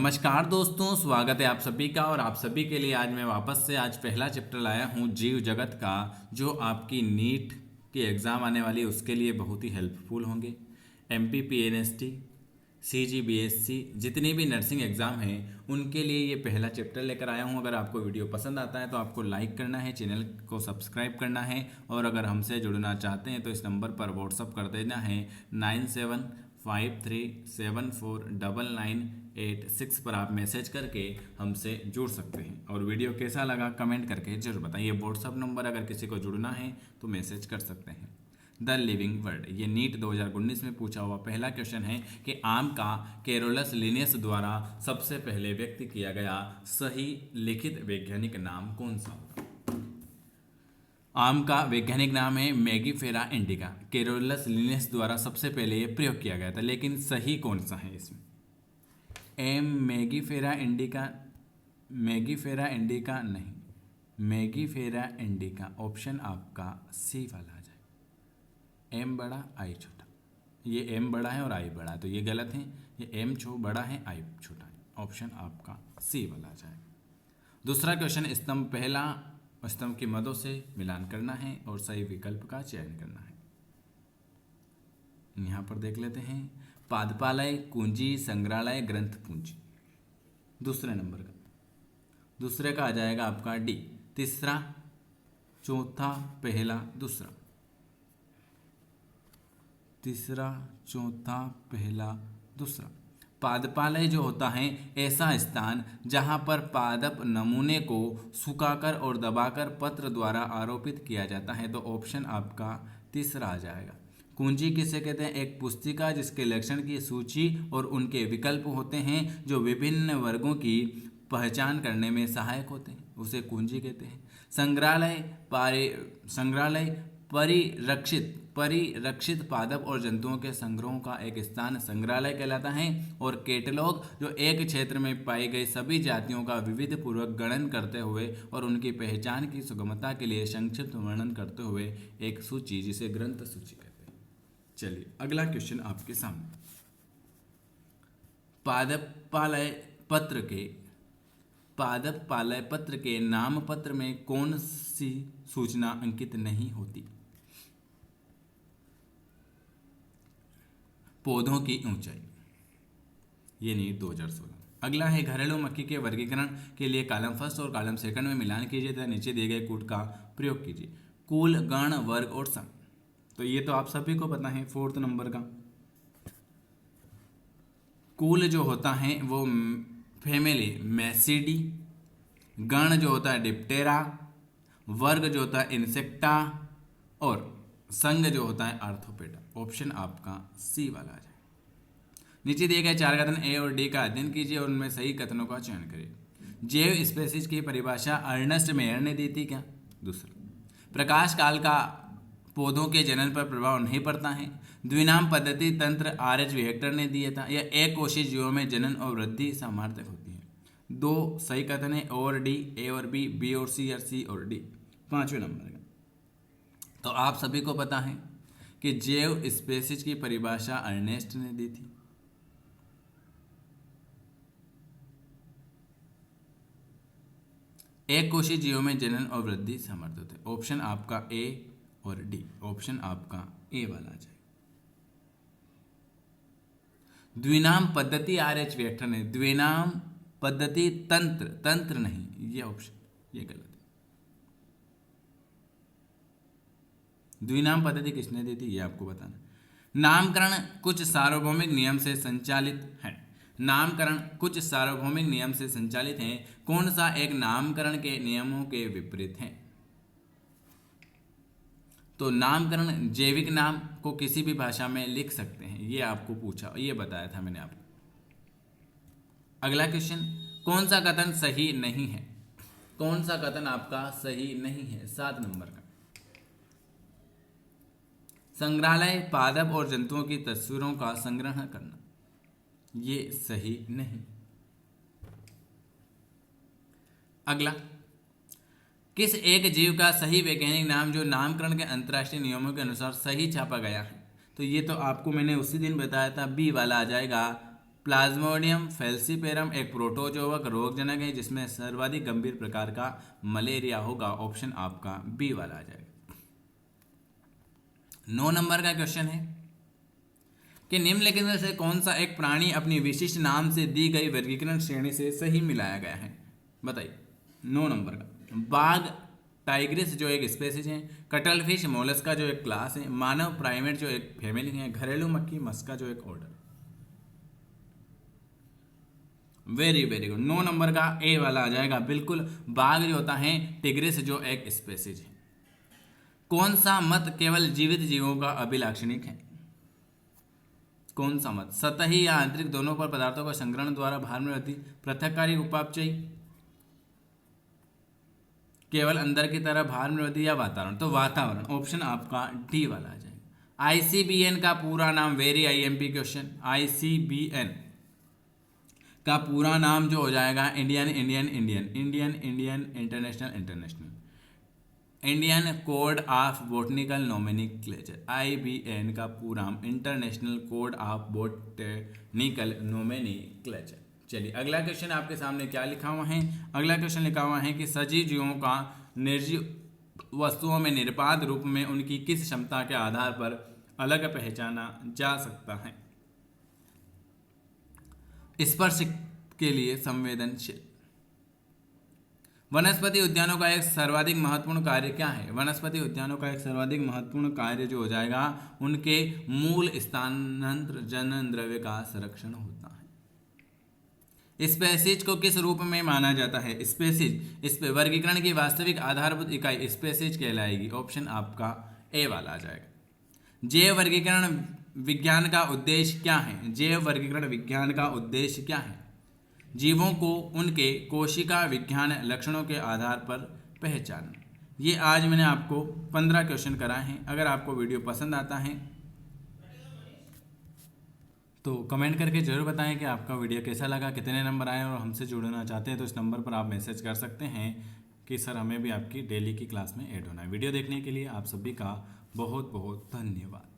नमस्कार दोस्तों, स्वागत है आप सभी का। और आप सभी के लिए आज मैं वापस से पहला चैप्टर लाया हूँ जीव जगत का, जो आपकी नीट की एग्ज़ाम आने वाली है उसके लिए बहुत ही हेल्पफुल होंगे। MPPNST, CGBSC जितनी भी नर्सिंग एग्ज़ाम हैं उनके लिए ये पहला चैप्टर लेकर आया हूँ। अगर आपको वीडियो पसंद आता है तो आपको लाइक करना है, चैनल को सब्सक्राइब करना है, और अगर हमसे जुड़ना चाहते हैं तो इस नंबर पर व्हाट्सअप कर देना है 9753749986 पर आप मैसेज करके हमसे जुड़ सकते हैं। और वीडियो कैसा लगा कमेंट करके जरूर बताइए। व्हाट्सअप नंबर अगर किसी को जुड़ना है तो मैसेज कर सकते हैं। द लिविंग वर्ड, ये नीट 2019 में पूछा हुआ पहला क्वेश्चन है कि आम का कैरोलस लिनियस द्वारा सबसे पहले व्यक्त किया गया सही लिखित वैज्ञानिक नाम कौन सा होगा। आम का वैज्ञानिक नाम है मैगीफेरा इंडिका। कैरोलस लिनियस द्वारा सबसे पहले ये प्रयोग किया गया था, लेकिन सही कौन सा है इसमें? एम मैगीफेरा इंडिका, मैगीफेरा इंडिका नहीं, मैगीफेरा इंडिका ऑप्शन आपका सी वाला आ जाए। एम बड़ा आई छोटा, ये एम बड़ा है और आई बड़ा है तो ये गलत है। ये एम बड़ा है, आई छोटा है। ऑप्शन आपका सी वाला आ जाए। दूसरा क्वेश्चन, स्तंभ पहला स्तंभ की मदों से मिलान करना है और सही विकल्प का चयन करना है। यहाँ पर देख लेते हैं, पादपालय, कुंजी, संग्रहालय, ग्रंथ पूंजी। दूसरे नंबर का, दूसरे का आ जाएगा आपका डी। तीसरा, चौथा, पहला, दूसरा। तीसरा, चौथा, पहला, दूसरा। पादपालय जो होता है ऐसा स्थान जहां पर पादप नमूने को सुखाकर और दबाकर पत्र द्वारा आरोपित किया जाता है, तो ऑप्शन आपका तीसरा आ जाएगा। कुंजी किसे कहते हैं? एक पुस्तिका जिसके लक्षण की सूची और उनके विकल्प होते हैं जो विभिन्न वर्गों की पहचान करने में सहायक होते हैं, उसे कुंजी कहते हैं। संग्रहालय परिरक्षित पादप और जंतुओं के संग्रहों का एक स्थान संग्रहालय कहलाता है। और कैटलॉग जो एक क्षेत्र में पाई गई सभी जातियों का विविध पूर्वक गणन करते हुए और उनकी पहचान की सुगमता के लिए संक्षिप्त वर्णन करते हुए एक सूची, जिसे ग्रंथ सूची कहते हैं। चलिए अगला क्वेश्चन आपके सामने, पादपालय पत्र के नाम पत्र में कौन सी सूचना अंकित नहीं होती? पौधों की ऊंचाई, ये नीट 2016। अगला है, घरेलू मक्खी के वर्गीकरण के लिए कॉलम फर्स्ट और कॉलम सेकंड में मिलान कीजिए तथा नीचे दिए गए कूट का प्रयोग कीजिए। कुल, गण, वर्ग और संघ, तो ये तो आप सभी को पता है। फोर्थ नंबर का, कुल जो होता है वो फैमिली मैसिडी, गण जो होता है डिप्टेरा, वर्ग जो होता है इंसेक्टा, और संघ जो होता है आर्थोपेडा। ऑप्शन आपका सी वाला आ जाए। नीचे दिए गए चार कथन ए और डी का अध्ययन कीजिए और उनमें सही कथनों का चयन करिए। जैव स्पेसीज की परिभाषा अर्नेस्ट मेयर ने दी थी क्या? दूसरा, प्रकाश काल का पौधों के जनन पर प्रभाव नहीं पड़ता है। द्विनाम पद्धति तंत्र RH विहेक्टर ने दिया था। यह एक कोशिश जीवों में जनन और वृद्धि सामर्थ्य होती है। दो सही कथन है, ओ और डी, ए और बी, बी और सी, या सी और डी। पांचवें नंबर का, तो आप सभी को पता है कि जैव स्पेसीज की परिभाषा अर्नेस्ट ने दी थी। एक कोशिश जीवों में जनन और वृद्धि समर्थ होते हैं। ऑप्शन आपका ए और डी। ऑप्शन आपका ए वाला आ जाए। द्विनाम पद्धति RH विहेक्टर ने, द्विनाम पद्धति तंत्र नहीं, ये ऑप्शन ये गलत है। द्विनाम पद्धति किसने दी थी ये आपको बताना। नामकरण कुछ सार्वभौमिक नियम से संचालित है। नामकरण कुछ सार्वभौमिक नियम से संचालित है। कौन सा एक नामकरण के नियमों के विपरीत है? तो नामकरण जैविक नाम को किसी भी भाषा में लिख सकते हैं, ये आपको पूछा, ये बताया था मैंने आपको। अगला क्वेश्चन, कौन सा कथन सही नहीं है? कौन सा कथन आपका सही नहीं है? 7 नंबर का, संग्रहालय पादप और जंतुओं की तस्वीरों का संग्रह करना, ये सही नहीं। अगला, किस एक जीव का सही वैज्ञानिक नाम जो नामकरण के अंतर्राष्ट्रीय नियमों के अनुसार सही छापा गया है? तो ये तो आपको मैंने उसी दिन बताया था, बी वाला आ जाएगा, प्लाज्मोडियम फैल्सीपेरम एक प्रोटोजोवक रोगजनक है जिसमें सर्वाधिक गंभीर प्रकार का मलेरिया होगा। ऑप्शन आपका बी वाला आ जाएगा। 9 नंबर का क्वेश्चन है कि निम्नलिखित में से कौन सा एक प्राणी अपनी विशिष्ट नाम से दी गई वर्गीकरण श्रेणी से सही मिलाया गया है, बताइए। 9 नंबर का बाघ टाइग्रिस जो एक स्पेसीज है, कटल फिश मोलस्का जो एक क्लास है, मानव प्राइमेट जो एक फैमिली है, घरेलू मक्खी मस्का जो एक order. Very very good. 9 number का ए वाला आ जाएगा बिल्कुल। बाघ जो होता है टिग्रिस जो एक स्पेसीज है। कौन सा मत केवल जीवित जीवों का अभिलाक्षणिक है? कौन सा मत? सतही या आंतरिक दोनों पर पदार्थों का संग्रहण द्वारा भार में वृद्धि, पृथककारी उपापचयी, केवल अंदर की तरह भार में वृद्धि या वातावरण? तो वातावरण। ऑप्शन आपका डी वाला आ जाएगा। आईसीबीएन का पूरा नाम, वेरी आईएमपी क्वेश्चन, आईसीबीएन का पूरा नाम जो हो जाएगा Indian Indian Indian Indian Indian international international Indian code of botanical nomenclature. IBN का पूरा नाम international code of botanical nomenclature. चलिए अगला क्वेश्चन आपके सामने क्या लिखा हुआ है। अगला क्वेश्चन लिखा हुआ है कि सजीव जीवों का निर्जीव वस्तुओं में निरपाद रूप में उनकी किस क्षमता के आधार पर अलग पहचाना जा सकता है? स्पर्श के लिए संवेदनशील। वनस्पति उद्यानों का एक सर्वाधिक महत्वपूर्ण कार्य क्या है? वनस्पति उद्यानों का एक सर्वाधिक महत्वपूर्ण कार्य जो हो जाएगा उनके मूल स्थानांतर जनन द्रव्य का संरक्षण होता है। स्पेसीज को किस रूप में माना जाता है? स्पेसीज, इस पे वर्गीकरण की वास्तविक आधारभूत इकाई स्पेसीज कहलाएगी। ऑप्शन आपका ए वाला आ जाएगा। जैव वर्गीकरण विज्ञान का उद्देश्य क्या है? जैव वर्गीकरण विज्ञान का उद्देश्य क्या है? जीवों को उनके कोशिका विज्ञान लक्षणों के आधार पर पहचानना। ये आज मैंने आपको 15 क्वेश्चन कराए हैं। अगर आपको वीडियो पसंद आता है तो कमेंट करके जरूर बताएं कि आपका वीडियो कैसा लगा, कितने नंबर आए, और हमसे जुड़ना चाहते हैं तो इस नंबर पर आप मैसेज कर सकते हैं कि सर हमें भी आपकी डेली की क्लास में ऐड होना है। वीडियो देखने के लिए आप सभी का बहुत बहुत धन्यवाद।